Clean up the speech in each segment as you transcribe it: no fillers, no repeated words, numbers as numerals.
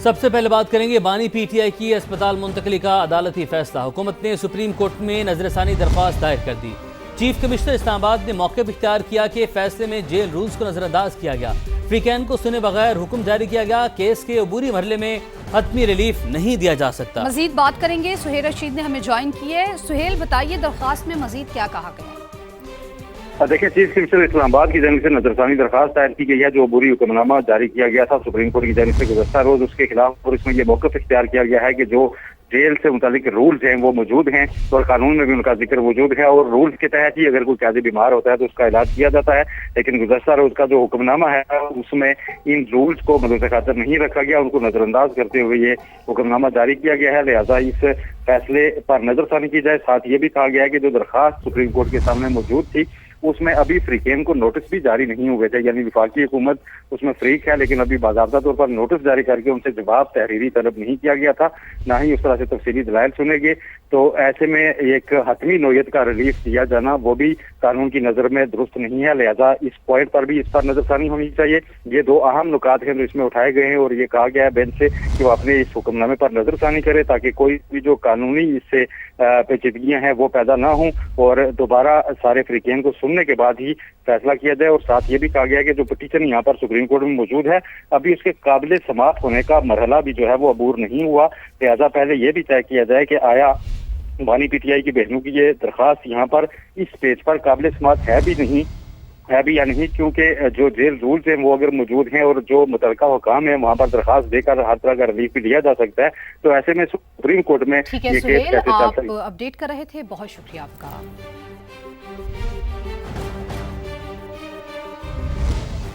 सबसे पहले बात करेंगे बानी पीटीआई की अस्पताल मुंतकली का अदालती फैसला। हुकूमत ने सुप्रीम कोर्ट में नजरसानी दरख्वास्त दायर कर दी। चीफ कमिश्नर इस्लामाबाद ने मौके पर इख्तियार किया कि फैसले में जेल रूल्स को नजरअंदाज किया गया। फ्रीकैन को सुने बगैर हुक्म जारी किया गया। केस के अबूरी मरहले में हतमी रिलीफ नहीं दिया जा सकता। मजीद बात करेंगे, सुहेल रशीद ने हमें ज्वाइन की है। सुहेल, बताइए दरख्वास्त में मजीद क्या कहा गया? देखिए, चीफ कमिश्नर इस्लामाबाद की जानिब से नजरसानी दरखास्त दायर की गई है। जो अबूरी हुक्मनामा जारी किया गया था सुप्रीम कोर्ट की जानिब से गुज़श्ता रोज, उसके खिलाफ, और इसमें यह मौक़िफ़ इख्तियार किया गया है कि जो जेल से मुतालिक रूल्स हैं वो मौजूद हैं और कानून में भी उनका जिक्र मौजूद है, और रूल्स के तहत ही अगर कोई कैदी बीमार होता है तो उसका इलाज किया जाता है। लेकिन गुज़श्ता रोज का जो हुक्मनामा है उसमें इन रूल्स को मद्दे खातर नहीं रखा गया, उनको नजरअंदाज करते हुए ये हुक्मनामा जारी किया गया है। लिहाजा इस फैसले पर नजरसानी की जाए। साथ ये भी कहा गया है कि जो दरखास्त सुप्रीम कोर्ट के सामने मौजूद थी उसमें अभी फ्रीकैन को नोटिस भी जारी नहीं हुए थे, यानी वफाकी हुकूमत उसमें फ्रीक है, लेकिन अभी बाकायदा तौर पर नोटिस जारी करके उनसे जवाब तहरीरी तलब नहीं किया गया था, ना ही उस तरह से तफसीली दलाइल सुने गए। तो ऐसे में एक हतमी नोयत का रिलीफ दिया जाना वो भी कानून की नजर में दुरुस्त नहीं है। लिहाजा इस पॉइंट पर भी इस पर नजरसानी होनी चाहिए। ये दो अहम नुकात हैं जो इसमें उठाए गए हैं, और ये कहा गया है बेंच से कि वो अपने इस हुक्मनामे पर नजरसानी करे ताकि कोई भी जो कानूनी इससे पेचीदगियां हैं वो पैदा ना हों, और दोबारा सारे फ्रीकैन को सुनने के बाद ही फैसला किया जाए। और साथ ये भी कहा गया है कि जो पिटीशन यहाँ पर सुप्रीम कोर्ट में मौजूद है अभी उसके काबिल समाप्त होने का मरहला भी जो है वो अबूर नहीं हुआ। लिहाजा पहले ये भी तय किया जाए कि आया बानी पीटीआई की बहनों की ये दरखास्त यहाँ पर इस पेज पर काबिल समाप्त है भी या नहीं, क्योंकि जो जेल रूल्स हैं वो अगर मौजूद हैं और जो मुतलका हुकाम है वहाँ पर दरखास्त देकर हर तरह का रिलीफ भी लिया जा सकता है। तो ऐसे में सुप्रीम कोर्ट में ठीक है सुहेल, आप अपडेट कर रहे थे, बहुत शुक्रिया आपका।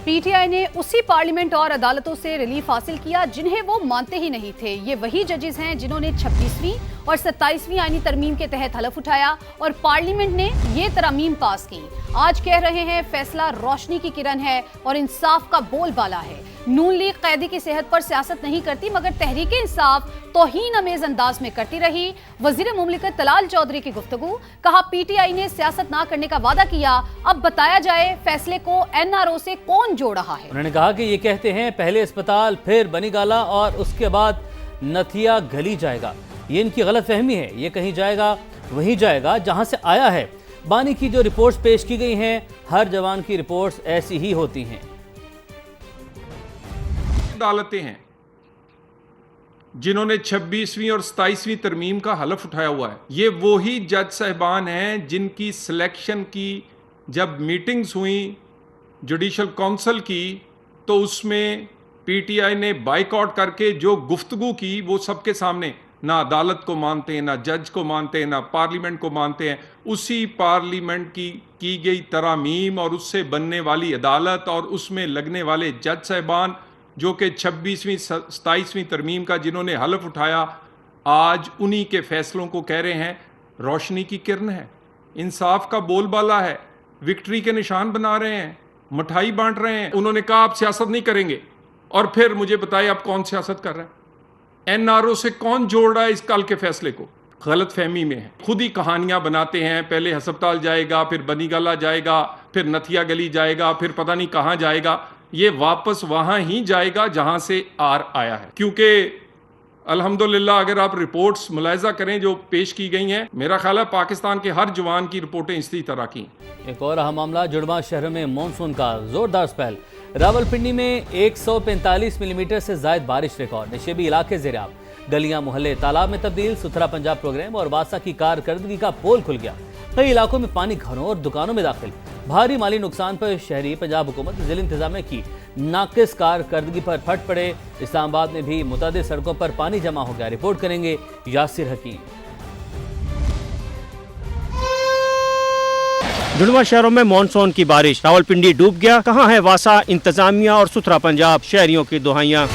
पीटीआई ने उसी पार्लियामेंट और अदालतों से रिलीफ हासिल किया जिन्हें वो मानते ही नहीं थे। ये वही जजेस हैं जिन्होंने 26वीं और 27वीं आईनी तरमीम के तहत हलफ उठाया और पार्लियामेंट ने ये तरमीम पास की। आज कह रहे हैं फैसला रोशनी की किरण है और इंसाफ का बोलबाला है। नून लीग कैदी की सेहत पर सियासत नहीं करती मगर तहरीक इंसाफ तौहीन अमेज अंदाज में करती रही। वजीर मुमलिकत तलाल चौधरी की गुफ्तगू, कहा पीटीआई ने सियासत ना करने का वादा किया, अब बताया जाए फैसले को एनआरओ से कौन जोड़ रहा है। उन्होंने कहा कि ये कहते हैं पहले अस्पताल फिर बनीगाला और उसके बाद नथिया गली जाएगा। ये इनकी गलत फहमी है। ये कहीं जाएगा वहीं जाएगा जहां से आया है। बानी की जो रिपोर्ट्स पेश की गई हैं हर जवान की रिपोर्ट्स ऐसी ही होती हैं। अदालतें हैं जिन्होंने 26वीं और 27वीं तरमीम का हलफ उठाया हुआ है। ये वही जज साहिबान हैं जिनकी सिलेक्शन की जब मीटिंग्स हुई जुडिशल काउंसिल की तो उसमें पीटीआई ने बाइकआउट करके जो गुफ्तगू की वो सबके सामने, ना अदालत को मानते हैं, ना जज को मानते हैं, ना पार्लियामेंट को मानते हैं। उसी पार्लियामेंट की गई तरामीम और उससे बनने वाली अदालत और उसमें लगने वाले जज साहिबान जो कि 26वीं 27वीं तरमीम का जिन्होंने हलफ उठाया, आज उन्हीं के फैसलों को कह रहे हैं रोशनी की किरण है, इंसाफ का बोलबाला है, विक्ट्री के निशान बना रहे हैं, मिठाई बांट रहे हैं। उन्होंने कहा आप सियासत नहीं करेंगे, और फिर मुझे बताइए आप कौन सियासत कर रहे हैं? एनआरओ से कौन जोड़ रहा है इस कल के फैसले को? गलत फहमी में है, खुद ही कहानियां बनाते हैं। पहले अस्पताल जाएगा, फिर बनीगाला जाएगा, फिर नथिया गली जाएगा, फिर पता नहीं कहां जाएगा। ये वापस वहां ही जाएगा जहां से आया है, क्योंकि अल्हम्दुलिल्लाह अगर आप रिपोर्ट्स मुलायजा करें जो पेश की गई हैं, मेरा ख्याल है पाकिस्तान के हर जवान की रिपोर्टें इसी तरह की। एक और अहम मामला, जुड़वा शहर में मानसून का जोरदार स्पेल। रावलपिंडी में 145 मिलीमीटर से ज्यादा बारिश रिकॉर्ड। नशेबी इलाके ज़ेर-आब, गलियां मोहल्ले तालाब में तब्दील। सुथरा पंजाब प्रोग्राम और वासा की कारकर्दगी का पोल खुल गया। कई इलाकों में पानी घरों और दुकानों में दाखिल। भारी माली नुकसान पर शहरी पंजाब हुकूमत जिला इंतजामिया की नाकिस कारकर्दगी पर फट पड़े। इस्लामाबाद में भी मुतादिद सड़कों पर पानी जमा हो गया। रिपोर्ट करेंगे यासिर हकीम। जुड़वा शहरों में मानसून की बारिश, रावलपिंडी डूब गया। कहां है वासा, इंतजामिया और सुथरा पंजाब, शहरियों की दुहाइयां।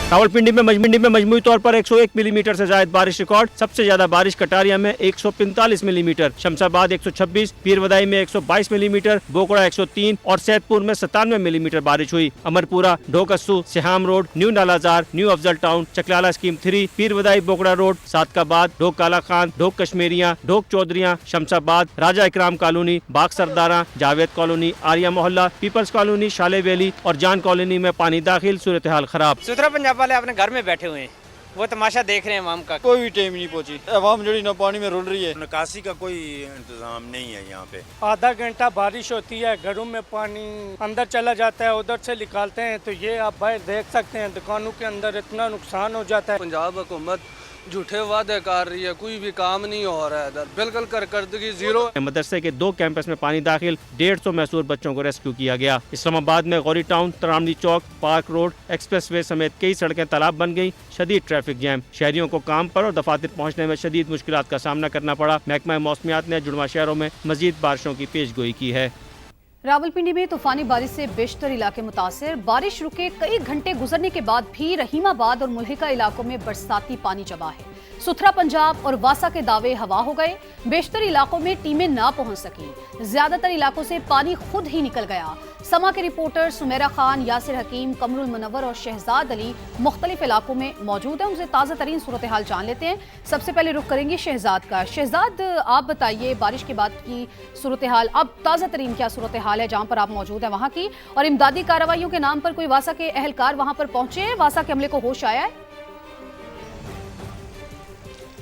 रावलपिंडी में मजमूई तौर पर 101 मिलीमीटर से ज्यादा बारिश रिकॉर्ड। सबसे ज्यादा बारिश कटारिया में 145 मिलीमीटर, शमशाबाद 126, पीरवदाई में 122 मिलीमीटर, बोकड़ा 103 और सैदपुर में 97 मिलीमीटर बारिश हुई। Amarpura, Dhokhassu, Siham road, new Lalazar, new Afzal town, Chaklala scheme 3, Pirwadhai Bokra road, Sadiqabad, Dhok Kala Khan, Dhok Kashmirian, Dhok Chaudharian, Shamsabad, Raja Ikram colony, Bagh Sardaran, Javed colony, Arya Mohalla, people's colony, शाले वैली और जान कॉलोनी में पानी दाखिल। सूरत हाल खराब। सुथरा पंजाब वाले अपने घर में बैठे हुए हैं, वो तमाशा देख रहे हैं अवाम का। कोई भी टीम नहीं पहुंची, अवाम जो ना पानी में रुल रही है। निकासी का कोई इंतजाम नहीं है यहाँ पे। आधा घंटा बारिश होती है, घरों में पानी अंदर चला जाता है, उधर से निकालते हैं तो ये आप बाहर देख सकते हैं, दुकानों के अंदर इतना नुकसान हो जाता है। पंजाब हुकूमत झूठे वादे कर रही है, कोई भी काम नहीं हो रहा है इधर, बिल्कुल कारकर्दगी जीरो। मदरसे के 2 कैंपस में पानी दाखिल, 150 मैसूर बच्चों को रेस्क्यू किया गया। इस्लामाबाद में गौरी टाउन, तरामनी चौक, पार्क रोड, एक्सप्रेसवे समेत कई सड़कें तालाब बन गई। शदीद ट्रैफिक जैम, शहरियों को काम पर और दफातर पहुँचने में शदीद मुश्किलात का सामना करना पड़ा। महकमा मौसमियात ने जुड़वा शहरों में मजीद बारिशों की पेशगोई की है। रावलपिंडी में तूफानी बारिश से बेशतर इलाके मुतासिर। बारिश रुके कई घंटे गुजरने के बाद भी रहीमाबाद और मुल्हिका इलाकों में बरसाती पानी जमा है। सुथरा पंजाब और वासा के दावे हवा हो गए। बेशतर इलाकों में टीमें ना पहुंच सकी। ज्यादातर इलाकों से पानी खुद ही निकल गया। समा के रिपोर्टर सुमेरा खान, यासिर हकीम, कमरुल मुनव्वर और शहजाद अली मुख्तलिफ इलाकों में मौजूद हैं। उनसे ताज़ा तरीन सूरत हाल जान लेते हैं। सबसे पहले रुख करेंगे शहजाद का। शहजाद, आप बताइए बारिश के बाद की सूरत हाल, अब ताज़ा तरीन क्या सूरत हाल है जहाँ पर आप मौजूद हैं वहाँ की, और इमदादी कार्रवाइयों के नाम पर कोई वासा के अहलकार वहाँ पर पहुंचे हैं? वासा के अमले को होश आया है?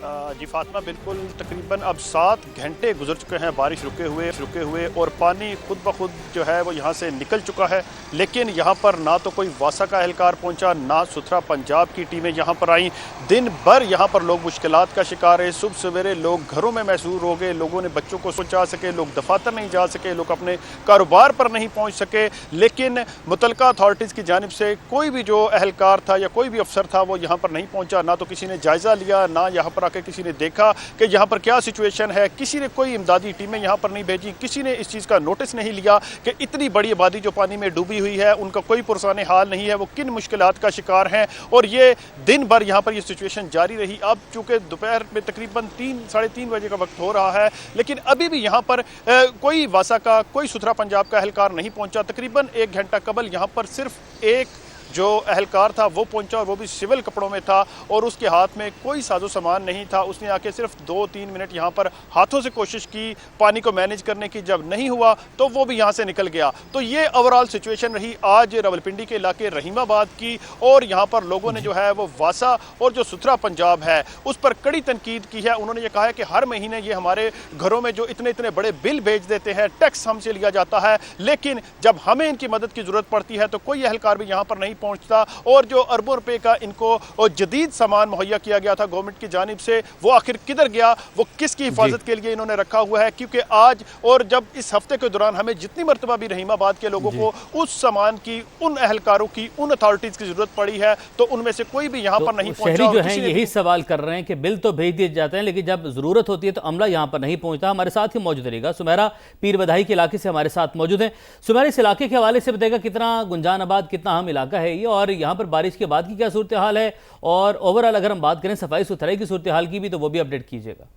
जी फातिमा, बिल्कुल तकरीबन अब 7 घंटे गुजर चुके हैं बारिश रुके हुए और पानी खुद ब खुद जो है वो यहाँ से निकल चुका है। लेकिन यहाँ पर ना तो कोई वासा का एहलकार पहुँचा, ना सुथरा पंजाब की टीमें यहाँ पर आईं। दिन भर यहाँ पर लोग मुश्किलात का शिकार है। सुबह सवेरे लोग घरों में महसूर हो गए, लोगों ने बच्चों को पहुँचा सके, लोग दफातर नहीं जा सके, लोग अपने कारोबार पर नहीं पहुँच सके। लेकिन मुतलका अथॉरिटीज़ की जानिब से कोई भी जो एहलकार था या कोई भी अफसर था वो यहाँ पर नहीं पहुँचा। ना तो किसी ने जायज़ा लिया, ना यहाँ पर आके किसी ने देखा कि यहाँ पर क्या सिचुएशन है। किसी ने कोई इमदादी टीमें यहाँ पर नहीं भेजी, किसी ने इस चीज़ का नोटिस नहीं लिया कि इतनी बड़ी आबादी जो पानी में डूबी हुई है उनका कोई पुरसाने हाल नहीं है, वो किन मुश्किलात का शिकार हैं। और ये दिन भर यहाँ पर ये सिचुएशन जारी रही। अब चूँकि दोपहर में तकरीबन 3 साढ़े 3 बजे का वक्त हो रहा है, लेकिन अभी भी यहाँ पर कोई वासा का, कोई सुथरा पंजाब का एहलकार नहीं पहुँचा। तकरीबन 1 घंटा कबल यहाँ पर सिर्फ एक जो एहलकार था वो पहुंचा, और वो भी सिविल कपड़ों में था और उसके हाथ में कोई साजो सामान नहीं था। उसने आके सिर्फ 2-3 मिनट यहाँ पर हाथों से कोशिश की पानी को मैनेज करने की, जब नहीं हुआ तो वो भी यहाँ से निकल गया। तो ये ओवरऑल सिचुएशन रही आज रावलपिंडी के इलाके रहीमाबाद की। और यहाँ पर लोगों ने जो है वो वासा और जो सुथरा पंजाब है उस पर कड़ी तनकीद की है। उन्होंने ये कहा है कि हर महीने ये हमारे घरों में जो इतने इतने बड़े बिल भेज देते हैं, टैक्स हमसे लिया जाता है, लेकिन जब हमें इनकी मदद की ज़रूरत पड़ती है तो कोई एहलकार भी यहाँ पर नहीं पहुंचता। और जो अरबों रुपए का इनको जदीद सामान मुहैया किया गया था गवर्नमेंट की जानिब से, वो आखिर किधर गया, वो किसकी हिफाजत के लिए इन्होंने रखा हुआ है। क्योंकि आज और जब इस हफ्ते के दौरान हमें जितनी मरतबा भी रहीमाबाद के लोगों को उस सामान की, उन एहलकारों की, उन अथॉरिटीज की जरूरत पड़ी है तो उनमें से कोई भी यहाँ पर नहीं पहुंचा। शहरी जो है यही सवाल कर रहे हैं कि बिल तो भेज दिए जाते हैं, लेकिन जब जरूरत होती है तो अमला यहाँ पर नहीं पहुंचता। हमारे साथ ही मौजूद रहेगा सुमेरा, पीर बधाई के इलाके से हमारे साथ मौजूद है। सुमेरा, इस इलाके के हवाले से बताएगा कितना गुंजान आबाद, कितना अहम इलाका है ये, और यहाँ पर बारिश के बाद की क्या सूरत हाल है, और ओवरऑल अगर हम बात करें सफाई सुथराई की सूरत हाल की भी तो वो भी अपडेट कीजिएगा।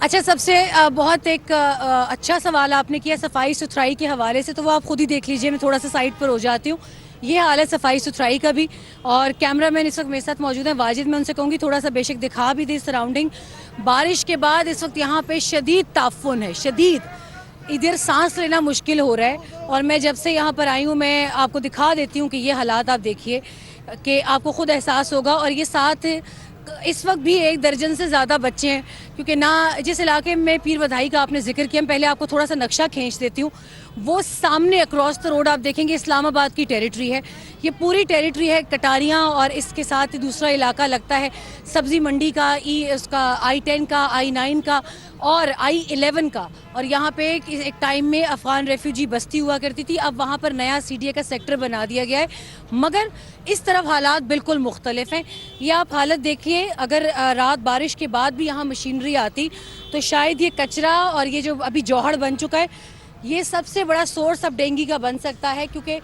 अच्छा, सबसे बहुत एक अच्छा सवाल आपने किया सफाई सुथराई के हवाले से, तो वो आप खुद ही देख लीजिए। मैं थोड़ा सा साइड पर हो जाती हूँ। ये हाल है सफाई सुथराई का भी, और कैमरामैन इस वक्त मेरे साथ मौजूद हैं वाजिद। मैं उनसे कहूँगी थोड़ा सा बेशक दिखा भी दे सराउंडिंग। बारिश के बाद इस वक्त यहाँ पे शदीद ताफुन है, शदीद, इधर सांस लेना मुश्किल हो रहा है। और मैं जब से यहाँ पर आई हूँ मैं आपको दिखा देती हूँ कि ये हालात आप देखिए कि आपको खुद एहसास होगा। और ये साथ इस वक्त भी 1 दर्जन से ज़्यादा बच्चे हैं, क्योंकि ना जिस इलाके में पीर बधाई का आपने जिक्र किया, मैं पहले आपको थोड़ा सा नक्शा खींच देती हूँ। वो सामने अक्रॉस द रोड आप देखेंगे इस्लामाबाद की टेरिटरी है, ये पूरी टेरिटरी है कटारियाँ, और इसके साथ ही दूसरा इलाका लगता है सब्ज़ी मंडी का, उसका I-10 का, I-9 का और I-11 का। और यहाँ पे एक टाइम में अफ़गान रेफ्यूजी बस्ती हुआ करती थी, अब वहाँ पर नया CDA का सेक्टर बना दिया गया है। मगर इस तरफ हालात बिल्कुल मुख्तलिफ हैं। ये आप हालत देखिए, अगर रात बारिश के बाद भी यहाँ मशीनरी आती तो शायद ये कचरा और ये जो अभी जौहड़ बन चुका है, ये सबसे बड़ा सोर्स अब डेंगू का बन सकता है। क्योंकि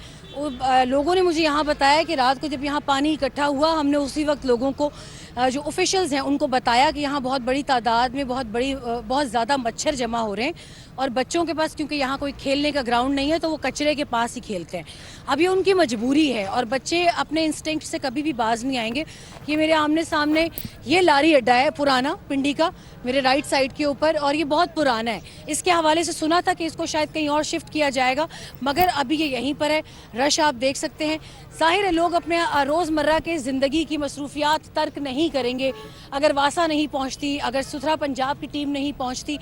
लोगों ने मुझे यहाँ बताया कि रात को जब यहाँ पानी इकट्ठा हुआ, हमने उसी वक्त लोगों को जो ऑफिशियल्स हैं उनको बताया कि यहाँ बहुत बड़ी तादाद में बहुत ज़्यादा मच्छर जमा हो रहे हैं और बच्चों के पास क्योंकि यहाँ कोई खेलने का ग्राउंड नहीं है तो वो कचरे के पास ही खेलते हैं। अब ये उनकी मजबूरी है और बच्चे अपने इंस्टिंक्ट से कभी भी बाज नहीं आएंगे। ये मेरे आमने सामने ये लारी अड्डा है पुराना पिंडी का, मेरे राइट साइड के ऊपर, और ये बहुत पुराना है। इसके हवाले से सुना था कि इसको शायद कहीं और शिफ्ट किया जाएगा, मगर अभी ये यहीं पर है। रश आप देख सकते हैं। जाहिर है लोग अपने रोज़मर्रा के ज़िंदगी की मसरूफियात तर्क नहीं करेंगे अगर वासा नहीं पहुंचती, अगर सुथरा पंजाब की टीम नहीं पहुंचती।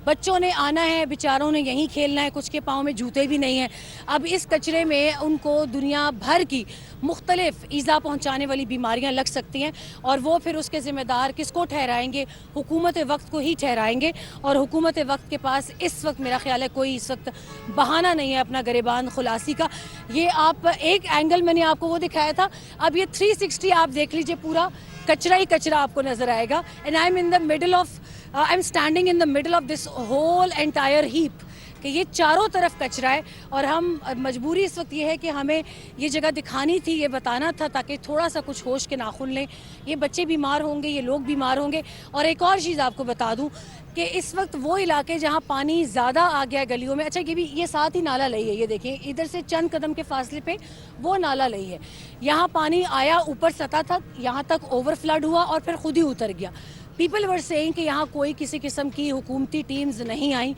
बच्चों ने आना है, बेचारों ने यहीं खेलना है, कुछ के पाँव में जूते भी नहीं हैं। अब इस कचरे में उनको दुनिया भर की मुख्तलिफ ईज़ा पहुंचाने वाली बीमारियां लग सकती हैं और वो फिर उसके ज़िम्मेदार किसको ठहराएंगे? हुकूमत वक्त को ही ठहराएंगे। और हुकूमत वक्त के पास इस वक्त मेरा ख्याल है कोई इस वक्त बहाना नहीं है अपना गरेबान खुलासी का। ये आप एक एंगल मैंने आपको वो दिखाया था, अब ये 360 आप देख लीजिए, पूरा कचरा ही कचरा आपको नजर आएगा। And I am in the middle of I am standing in the middle of this whole entire heap कि ये चारों तरफ कचरा है और हम मजबूरी इस वक्त ये है कि हमें ये जगह दिखानी थी, ये बताना था ताकि थोड़ा सा कुछ होश के नाखुन लें। ये बच्चे बीमार होंगे, ये लोग बीमार होंगे। और एक और चीज़ आपको बता दूं कि इस वक्त वो इलाके जहाँ पानी ज़्यादा आ गया है गलियों में, अच्छा ये साथ ही नाला लई है, ये देखिए इधर से चंद कदम के फासले पे वो नाला लई है। यहाँ पानी आया ऊपर सतह तक, यहाँ तक ओवर फ्लड हुआ और फिर खुद ही उतर गया। पीपल वर सेइंग कि यहाँ कोई किसी किस्म की हुकूमती टीम्स नहीं आई,